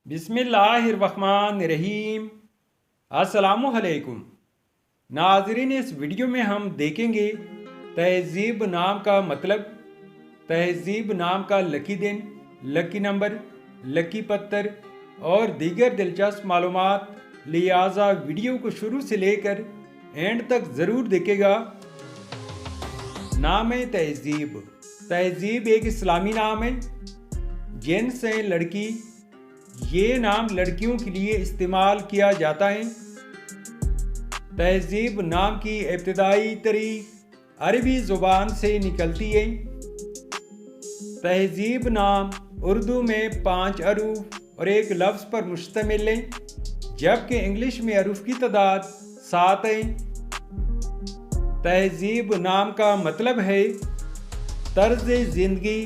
बिस्मिल्लाहिर्रहमानिर्रहीम। अस्सलामुअलैकुम नाज़रीन, इस वीडियो में हम देखेंगे तहज़ीब नाम का मतलब, तहज़ीब नाम का लकी दिन, लकी नंबर, लकी पत्थर और दीगर दिलचस्प मालूमात। लिहाजा वीडियो को शुरू से लेकर एंड तक ज़रूर देखेगा। नाम है तहज़ीब। तहज़ीब एक इस्लामी नाम है। जिन्स है लड़की। ये नाम लड़कियों के लिए इस्तेमाल किया जाता है। तहज़ीब नाम की इब्तिदाई तारीख अरबी ज़ुबान से निकलती है। तहज़ीब नाम उर्दू में 5 अरूफ और एक लफ्ज़ पर मुश्तमिल है, जबकि इंग्लिश में अरूफ की तादाद 7 है। तहज़ीब नाम का मतलब है तर्ज़ ज़िंदगी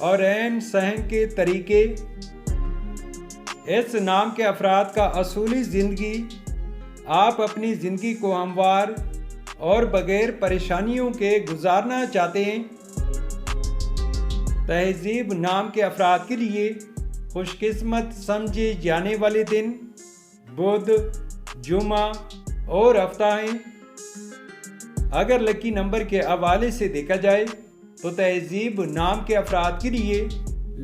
और रहन सहन के तरीके। इस नाम के अफराद का असूली ज़िंदगी, आप अपनी ज़िंदगी को हमवार और बग़ैर परेशानियों के गुजारना चाहते हैं। तहज़ीब नाम के अफराद के लिए खुशकिस्मत समझे जाने वाले दिन बुध, जुमा और हफ्ता हैं। अगर लकी नंबर के हवाले से देखा जाए तो तहज़ीब नाम के अफराद के लिए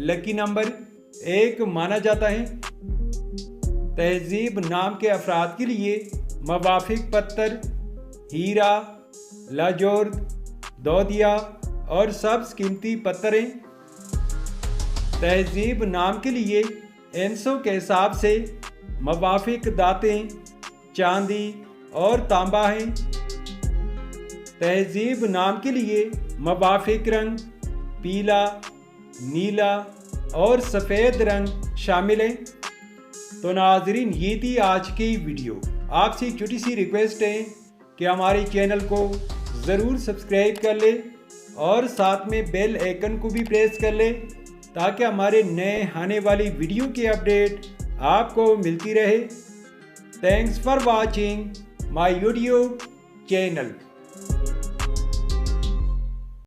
लकी नंबर 1 माना जाता है। तहज़ीब नाम के अफराद के लिए मवाफिक पत्थर हीरा, लाजोर्द, दौदिया और सब्ज़ कीमती पत्थर हैं। तहज़ीब नाम के लिए इंसों के हिसाब से मवाफिक दातें चांदी और तांबा हैं। तहज़ीब नाम के लिए मवाफिक रंग पीला, नीला और सफ़ेद रंग शामिल हैं। तो नाज़रीन, ये थी आज की वीडियो। आपसे एक छोटी सी रिक्वेस्ट है कि हमारे चैनल को ज़रूर सब्सक्राइब कर ले और साथ में बेल आइकन को भी प्रेस कर ले, ताकि हमारे नए आने वाली वीडियो की अपडेट आपको मिलती रहे। Thanks for watching my YouTube channel.